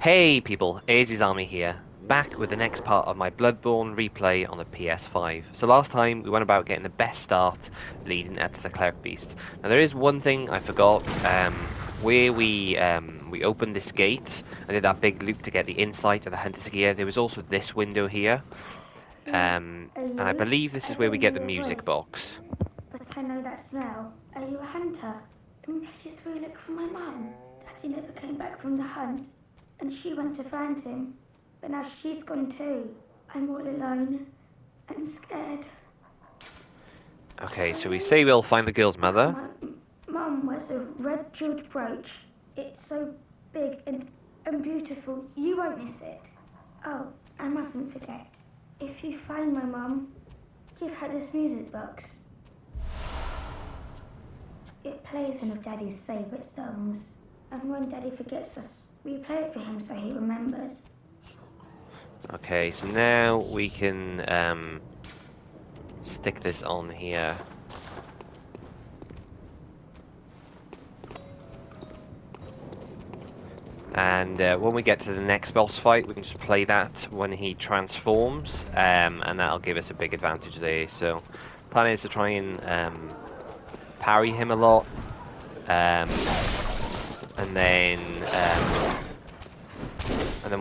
Hey people, Azi's Army here, back with the next part of my Bloodborne replay on the PS5. So last time we went about getting the best start leading up to the Cleric Beast. Now there is one thing I forgot, where we opened this gate, I did that big loop to get the insight of the Hunter's Gear. There was also this window here, Who are and I you? believe this I is where we don't get know the your music voice, box. but I know that smell. Are you a hunter? Please go look for my mum. Daddy never came back from the hunt, and she went to find him. But now she's gone too. I'm all alone and scared. Okay, so we say we'll find the girl's mother. My mum wears a red jeweled brooch. It's so big and beautiful. You won't miss it. Oh, I mustn't forget. If you find my mum, give her this music box. It plays one of Daddy's favourite songs, and when Daddy forgets us, we play it for him so he remembers. Okay, so now we can stick this on here. And when we get to the next boss fight, we can just play that when he transforms, and that'll give us a big advantage there. So, plan is to try and parry him a lot, and then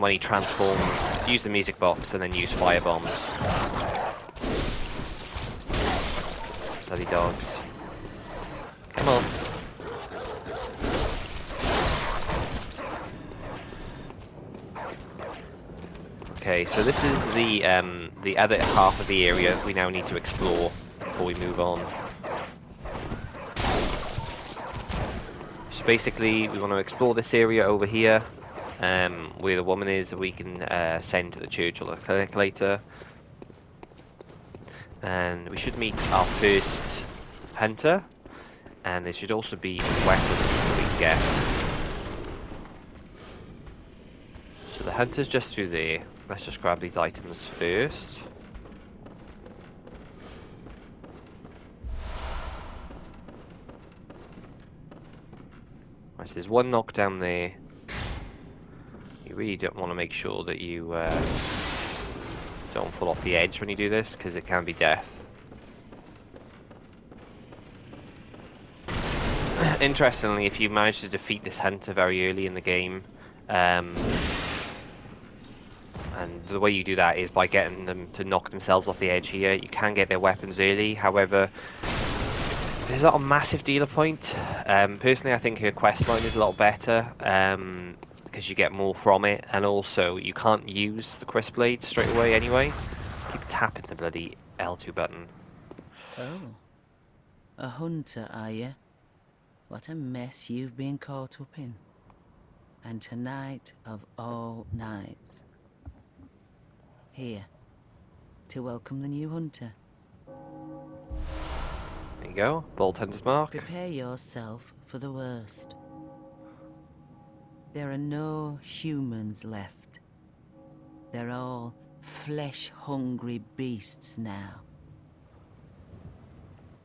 when he transforms, use the music box, and then use fire bombs. Bloody dogs! Come on. Okay, so this is the other half of the area we now need to explore before we move on. So basically, we want to explore this area over here, where the woman is that we can send to the church or the clinic later. And we should meet our first hunter, and there should also be a weapon that we can get. So the hunter's just through there. Let's just grab these items first. Right, so there's one knockdown there. You really don't want to make sure that you don't fall off the edge when you do this, because it can be death. Interestingly, if you manage to defeat this hunter very early in the game, and the way you do that is by getting them to knock themselves off the edge here, you can get their weapons early. However, there's not a massive dealer point. Personally, I think her questline is a lot better, because you get more from it, and also you can't use the crisp blade straight away anyway. Keep tapping the bloody L2 button. Oh, a hunter, are you? What a mess you've been caught up in. And tonight of all nights. Here, to welcome the new hunter. There you go, Bolt Hunter's Mark. Prepare yourself for the worst. There are no humans left. They're all flesh-hungry beasts now.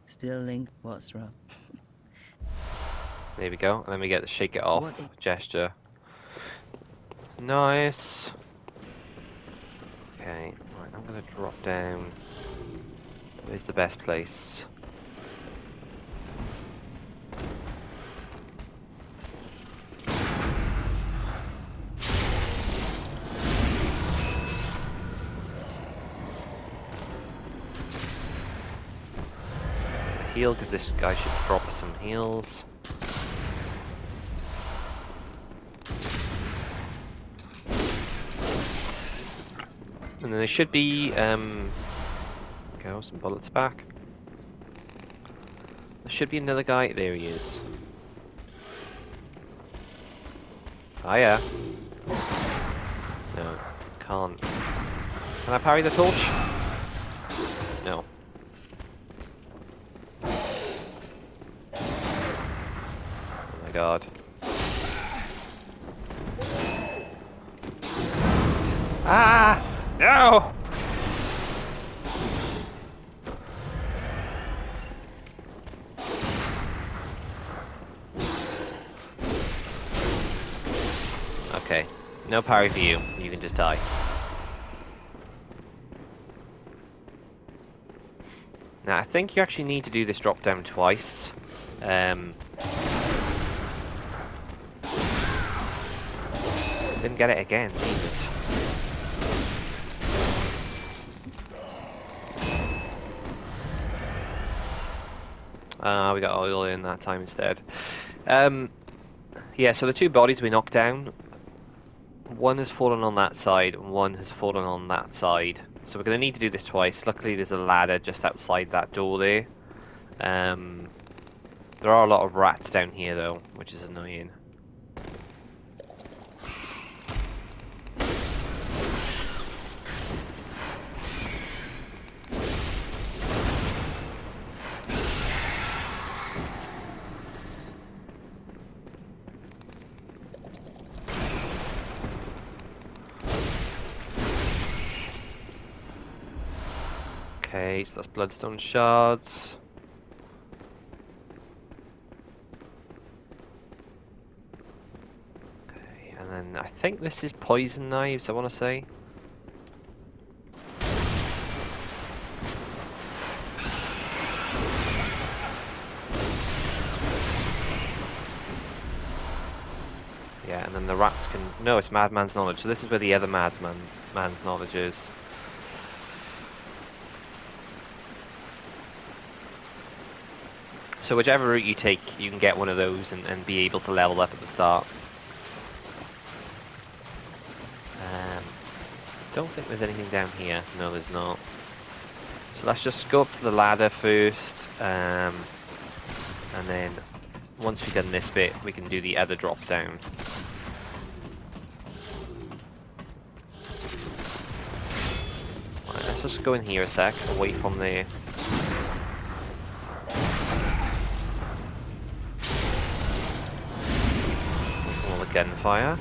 Still Link, what's wrong? There we go, and then we get the shake it off gesture. Nice. Okay, right, I'm gonna drop down. Where's the best place? Heal, because this guy should drop us some heals. And then there should be, go, some bullets back. There should be another guy. There he is. Hiya. No, can't. Can I parry the torch? No. Oh my god. Ah! No! Okay, No parry for you. You can just die. Now, I think you actually need to do this drop down twice. Didn't get it again, Jesus. We got oil in that time instead. Yeah, so the two bodies we knocked down, one has fallen on that side, and one has fallen on that side. So we're going to need to do this twice. Luckily, there's a ladder just outside that door there. There are a lot of rats down here, though, which is annoying. Okay, so that's bloodstone shards. Okay, and then I think this is poison knives, I want to say. Yeah, and then the rats can... No, it's Madman's Knowledge, so this is where the other man's knowledge is. So whichever route you take, you can get one of those and be able to level up at the start. Don't think there's anything down here. No, there's not. So let's just go up to the ladder first, and then once we've done this bit, we can do the other drop down. Right, let's just go in here a sec, away from the... all the gunfire.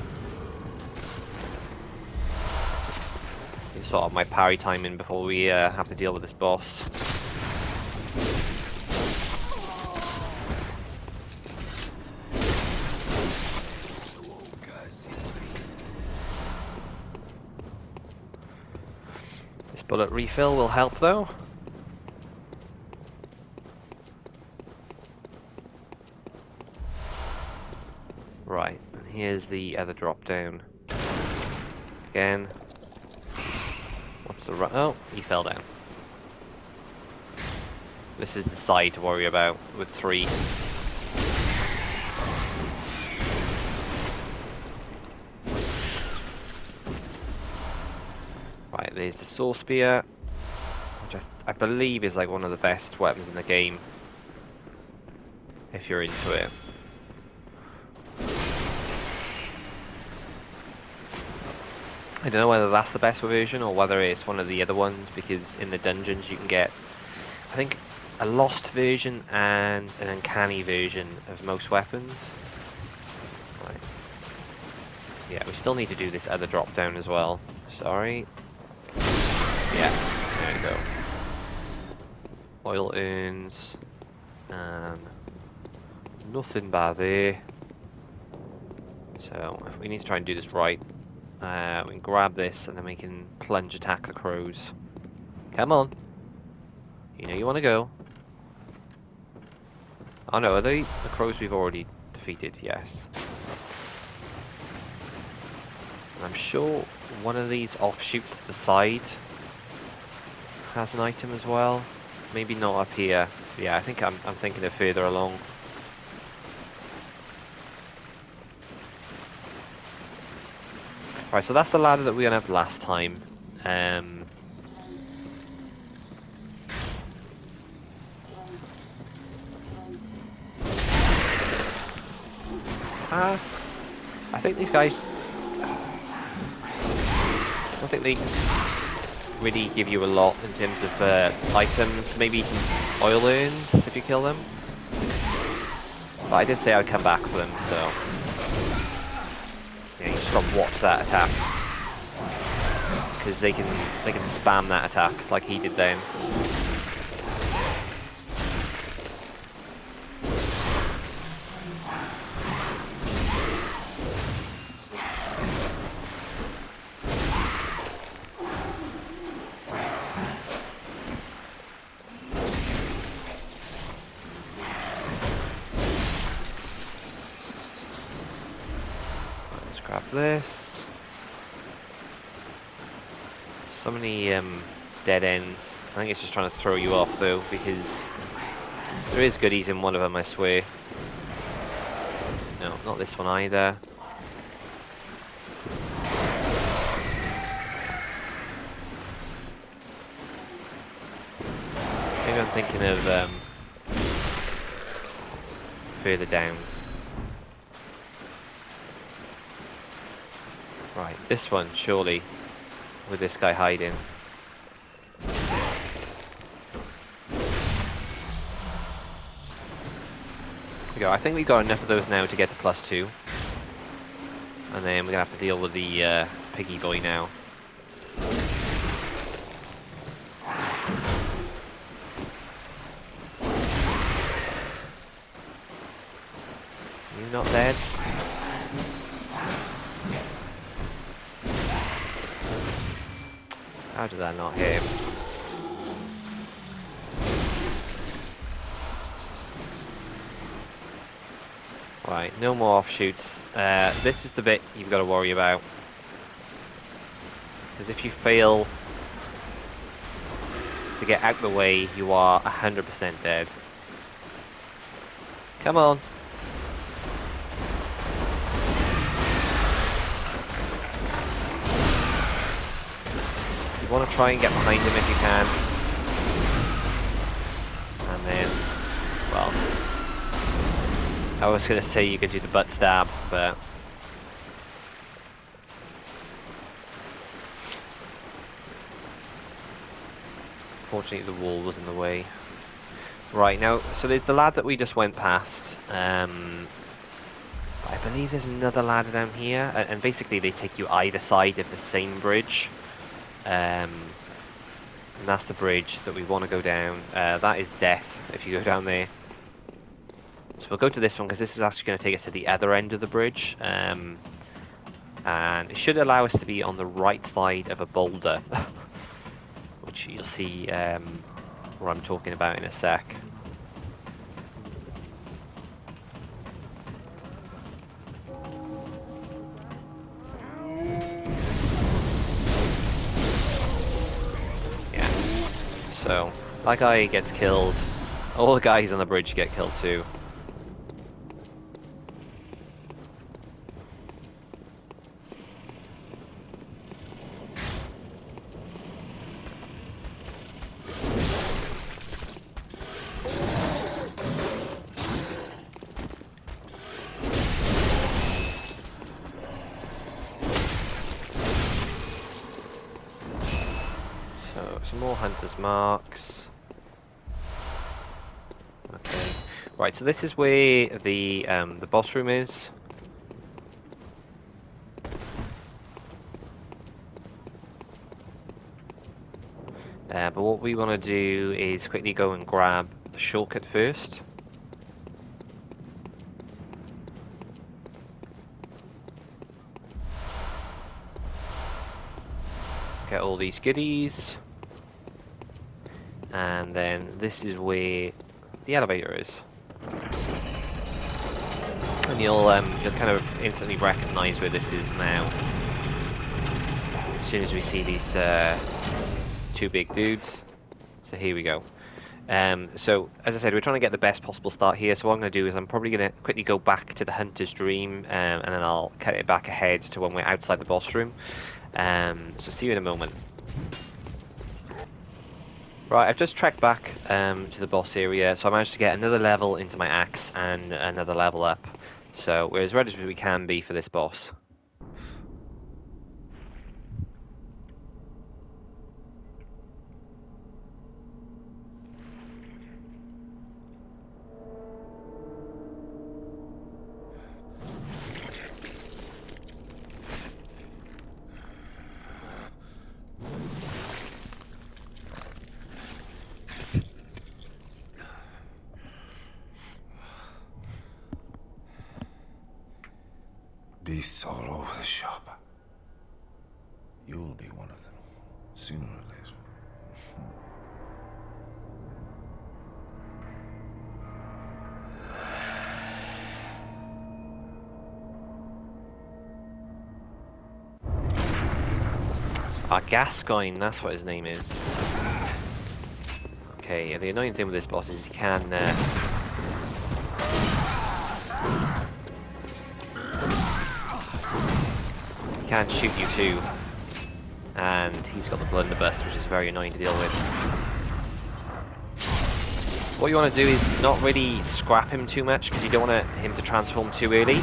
Sort of my parry timing before we have to deal with this boss. This bullet refill will help though. Right, and here's the other drop down. Again. Oh, he fell down. This is the side to worry about with 3. Right, there's the Saw Spear, which I believe is like one of the best weapons in the game, if you're into it. I don't know whether that's the best version or whether it's one of the other ones, because in the dungeons you can get, I think, a lost version and an uncanny version of most weapons. Right. Yeah, we still need to do this other drop down as well. Sorry. Yeah, there we go. Oil urns. And nothing bad there. So, if we need to try and do this right. We can grab this and then we can plunge attack the crows. Come on. You know you want to go. Oh no, are they the crows we've already defeated? Yes. And I'm sure one of these offshoots to the side has an item as well. Maybe not up here. Yeah, I think I'm thinking of further along. Right, so that's the ladder that we went up last time. I think these guys... I don't think they really give you a lot in terms of items. Maybe some oil urns if you kill them. But I did say I'd come back for them, so... Yeah, you just gotta watch that attack. Because they can spam that attack like he did then. Grab this. So many dead ends. I think it's just trying to throw you off though, because there is goodies in one of them, I swear. No, not this one either. Maybe I'm thinking of further down. Right, this one, surely, with this guy hiding. There we go. I think we got enough of those now to get to +2. And then we're going to have to deal with the piggy boy now. You not dead? How did that not hit him? Right, no more offshoots. This is the bit you've got to worry about. Because if you fail to get out the way, you are 100% dead. Come on. You want to try and get behind him if you can. And then, well, I was going to say you could do the butt stab, but fortunately the wall was in the way. Right, now, so there's the lad that we just went past. I believe there's another ladder down here, and basically they take you either side of the same bridge. And that's the bridge that we want to go down. That is death if you go down there. So we'll go to this one because this is actually going to take us to the other end of the bridge. And it should allow us to be on the right side of a boulder. Which you'll see what I'm talking about in a sec. So, that guy gets killed. All the guys on the bridge get killed too. So, some more hunter's marks. Okay. Right, so this is where the boss room is. But what we want to do is quickly go and grab the shortcut first. Get all these goodies. And then this is where the elevator is. And you'll kind of instantly recognize where this is now. As soon as we see these two big dudes. So here we go. So as I said, we're trying to get the best possible start here. So what I'm going to do is I'm probably going to quickly go back to the Hunter's Dream, and then I'll cut it back ahead to when we're outside the boss room. So see you in a moment. Right, I've just trekked back to the boss area, so I managed to get another level into my axe and another level up. So we're as ready as we can be for this boss. Beasts all over the shop. You'll be one of them, sooner or later. Gascoigne, that's what his name is. Okay, the annoying thing with this boss is he can... he can shoot you too. And he's got the blunderbuss, which is very annoying to deal with. What you want to do is not really scrap him too much, because you don't want him to transform too early.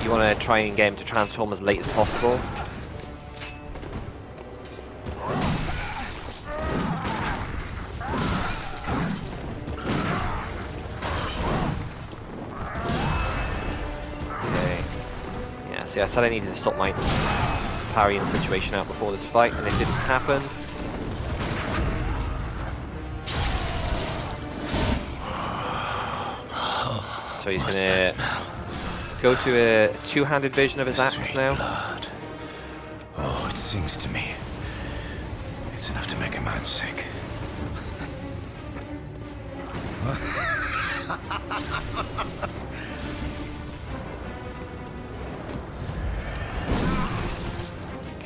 You want to try and get him to transform as late as possible. Okay. Yeah, see, I said I needed to stop my parrying situation out before this fight, and it didn't happen. So he's gonna go to a two-handed version of his axe now. Blood. Oh, it seems to me it's enough to make a man sick.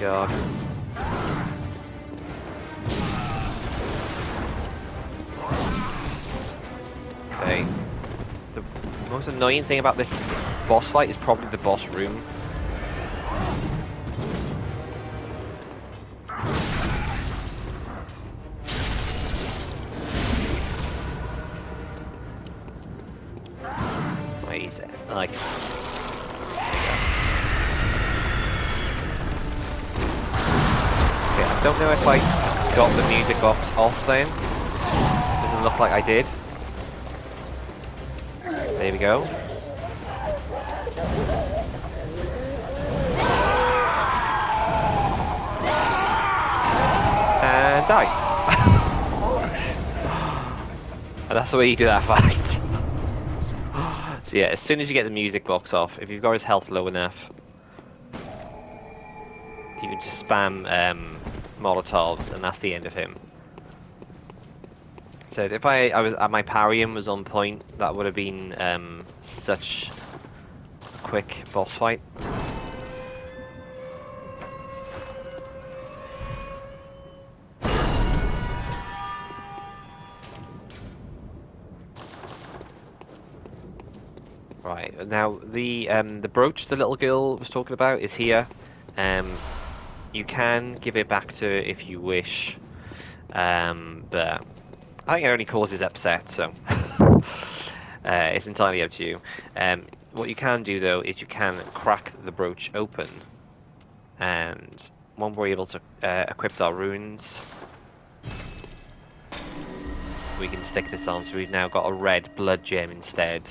God. Okay. The most annoying thing about this boss fight is probably the boss room. Wait, is it? Like... I don't know if I got the music box off then. Doesn't look like I did. There we go. And die. And that's the way you do that fight. So yeah, as soon as you get the music box off, if you've got his health low enough, you can just spam Molotovs, and that's the end of him. So if my parrying was on point, that would have been such a quick boss fight. Right, now the brooch the little girl was talking about is here. You can give it back to her if you wish, but I think it only causes upset, so it's entirely up to you. What you can do though is you can crack the brooch open, and when we're able to equip our runes, we can stick this on. So we've now got a red blood gem instead,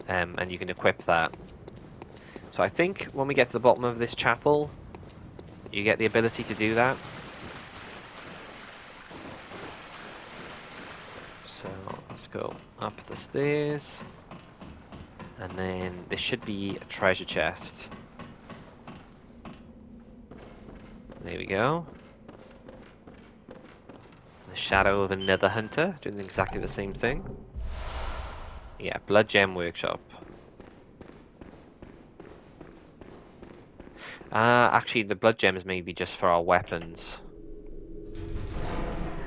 and you can equip that. So I think when we get to the bottom of this chapel, you get the ability to do that. So let's go up the stairs, and then there should be a treasure chest. There we go. The shadow of another hunter, doing exactly the same thing. Yeah, Blood Gem Workshop. Actually, the blood gems may be just for our weapons.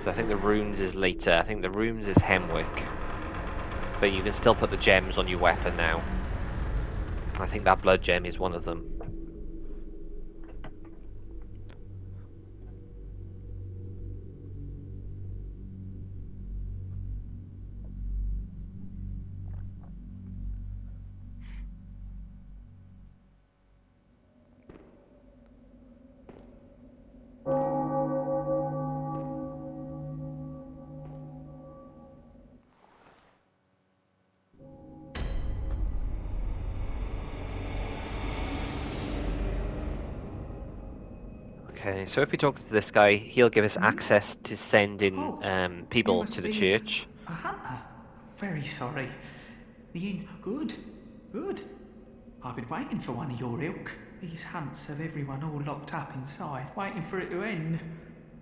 So I think the runes is later. I think the runes is Hemwick. But you can still put the gems on your weapon now. I think that blood gem is one of them. Okay, so if we talk to this guy, he'll give us access to send in people to the church. A hunter. Very sorry. The inn's good. Good. I've been waiting for one of your ilk. These hunts have everyone all locked up inside, waiting for it to end.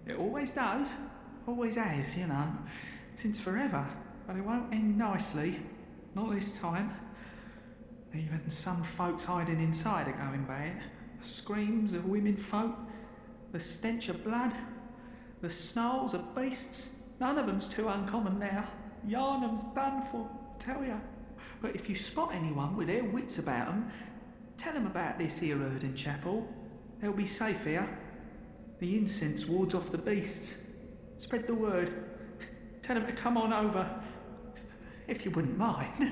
It always does. Always has, you know. Since forever. But it won't end nicely. Not this time. Even some folks hiding inside are going bad. The screams of women folk, the stench of blood, the snarls of beasts. None of them's too uncommon now. Yarnum's done for, tell ya. But if you spot anyone with their wits about 'em, tell 'em about this here Elden chapel. They'll be safe here. The incense wards off the beasts. Spread the word. Tell 'em to come on over. If you wouldn't mind.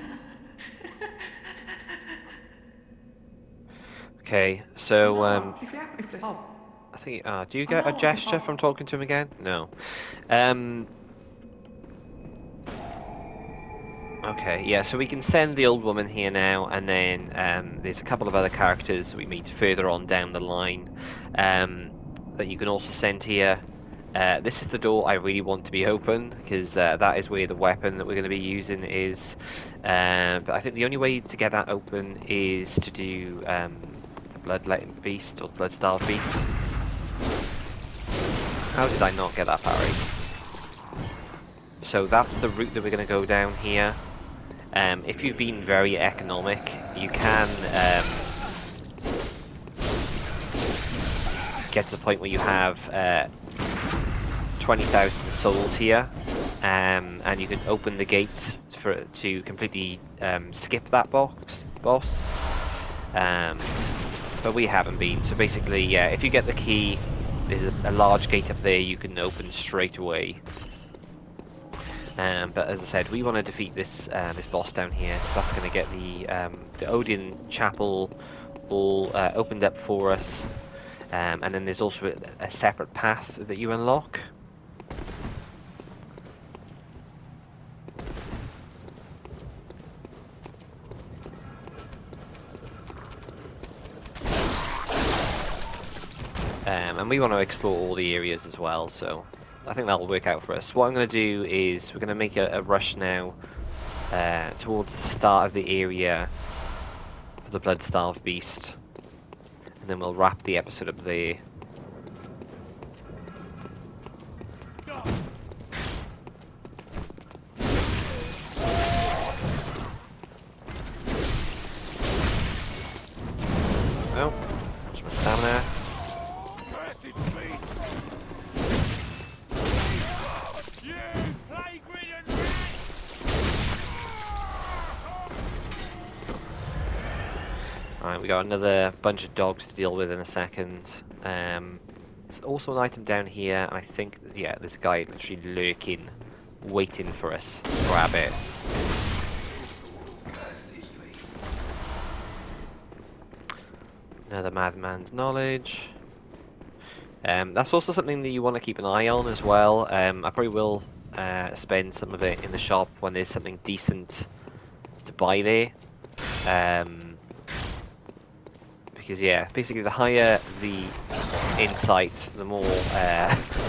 Okay, so If you if oh, I think do you get a gesture from talking to him again? No. Okay, yeah, so we can send the old woman here now, and then there's a couple of other characters we meet further on down the line that you can also send here. This is the door I really want to be open, because that is where the weapon that we're going to be using is. But I think the only way to get that open is to do the Bloodletting Beast, or the Blood-Starved Beast. How did I not get that parry? So that's the route that we're going to go down here. If you've been very economic, you can get to the point where you have 20,000 souls here, and you can open the gates to completely skip that boss. But we haven't been. So basically, yeah, if you get the key, there's a large gate up there you can open straight away. But as I said, we want to defeat this this boss down here, because that's going to get the Odin Chapel all opened up for us. And then there's also a separate path that you unlock. And we want to explore all the areas as well, so I think that'll work out for us. What I'm going to do is we're going to make a rush now towards the start of the area for the Blood-Starved Beast, and then we'll wrap the episode up there. Oh, what's my stamina? Alright, we got another bunch of dogs to deal with in a second. There's also an item down here, and I think, yeah, there's a guy literally lurking, waiting for us to grab it. Another madman's knowledge. That's also something that you want to keep an eye on as well. I probably will spend some of it in the shop when there's something decent to buy there. Because yeah, basically the higher the insight, the more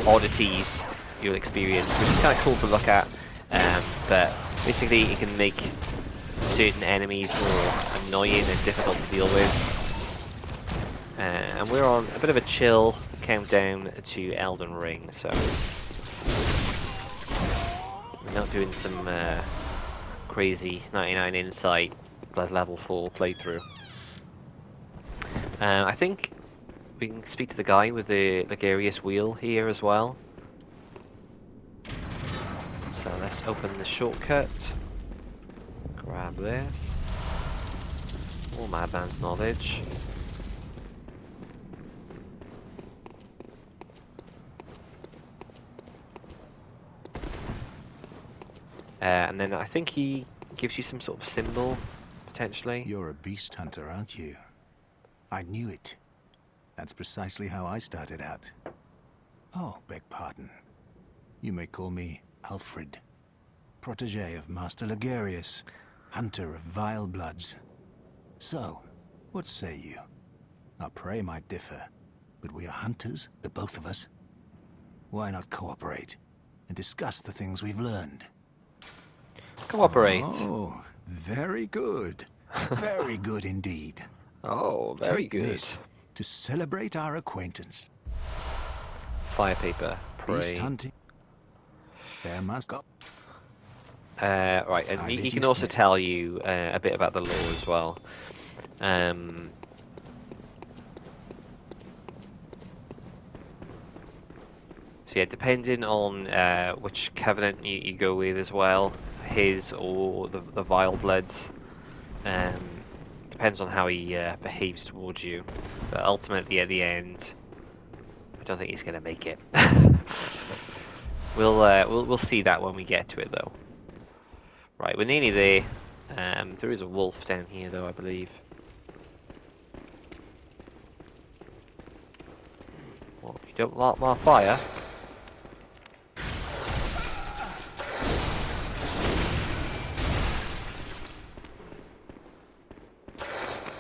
oddities you'll experience, which is kind of cool to look at. But basically it can make certain enemies more annoying and difficult to deal with. And we're on a bit of a chill countdown to Elden Ring, so we're not doing some crazy 99 insight blood level 4 playthrough. I think we can speak to the guy with the Ligarius wheel here as well. So let's open the shortcut. Grab this. More Madman's knowledge. And then I think he gives you some sort of symbol, potentially. You're a beast hunter, aren't you? I knew it. That's precisely how I started out. Oh, beg pardon. You may call me Alfred, protege of Master Ligarius, hunter of vile bloods. So, what say you? Our prey might differ, but we are hunters, the both of us. Why not cooperate and discuss the things we've learned? Cooperate. Oh, very good. Very good indeed. Oh, very Take good. this to celebrate our acquaintance. Fire paper. Beast Prey. hunting. There must go. Right, and I he bid can you also fair. tell you a bit about the law as well. So yeah, depending on which covenant you go with as well, his or the Vile Bloods, depends on how he behaves towards you. But ultimately, at the end, I don't think he's gonna make it. We'll see that when we get to it, though. Right, we're nearly there. There is a wolf down here, though, I believe. What, you don't like my fire?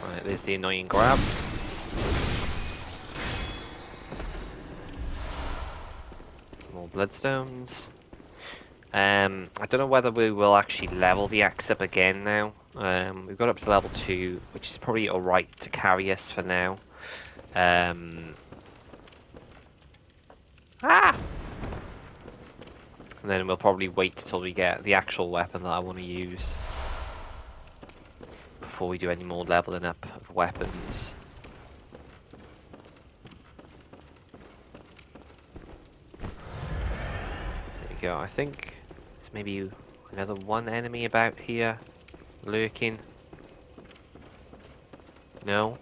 Right, there's the annoying grab. More bloodstones. I don't know whether we will actually level the axe up again now. We've got up to level 2, which is probably alright to carry us for now. And then we'll probably wait till we get the actual weapon that I want to use before we do any more leveling up of weapons. There we go. I think there's maybe another one enemy about here lurking. No?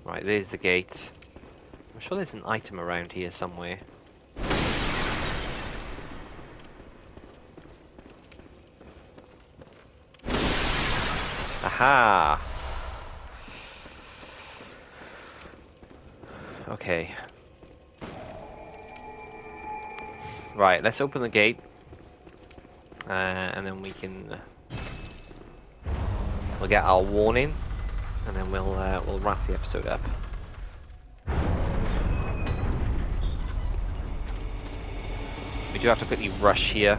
Right, there's the gate. I'm sure there's an item around here somewhere. Aha! Okay. Right, let's open the gate. And then we can... we'll get our warning. And then we'll wrap the episode up. We do have to quickly rush here.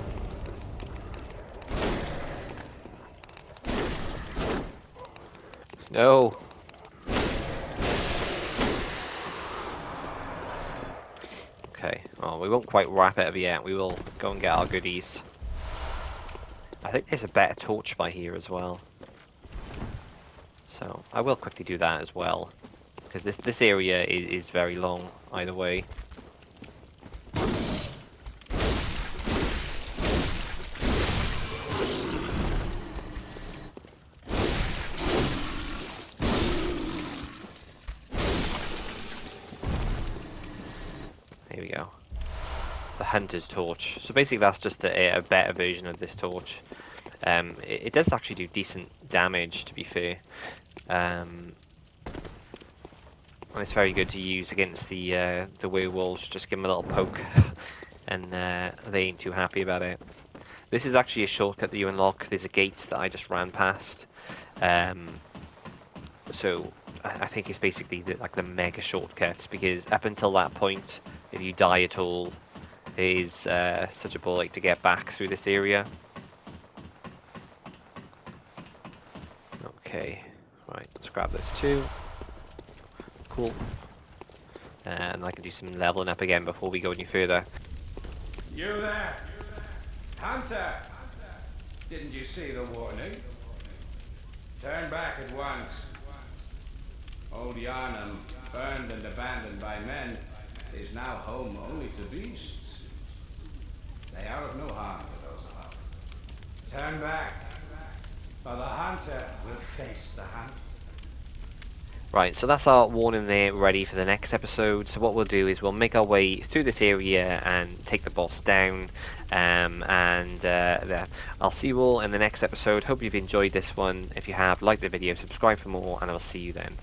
No! Okay, well, we won't quite wrap it up yet. We will go and get our goodies. I think there's a better torch by here as well. So, I will quickly do that as well. Because this area is very long, either way. Here we go. The Hunter's Torch. So basically that's just a better version of this torch. It does actually do decent damage, to be fair. And it's very good to use against the werewolves. Just give them a little poke, and they ain't too happy about it. This is actually a shortcut that you unlock. There's a gate that I just ran past. So I think it's basically like the mega shortcut, because up until that point, if you die at all, it is such a ball ache to get back through this area. Okay, right, let's grab this too. Cool. And I can do some leveling up again before we go any further. You there! Hunter! Didn't you see the warning? Turn back at once. Old Yarnum, burned and abandoned by men, is now home only to beasts. They are of no harm to those alive. Turn back, or the hunter will face the hunt. Right, so that's our warning there, ready for the next episode. So what we'll do is we'll make our way through this area and take the boss down. I'll see you all in the next episode. Hope you've enjoyed this one. If you have, like the video, subscribe for more, and I'll see you then.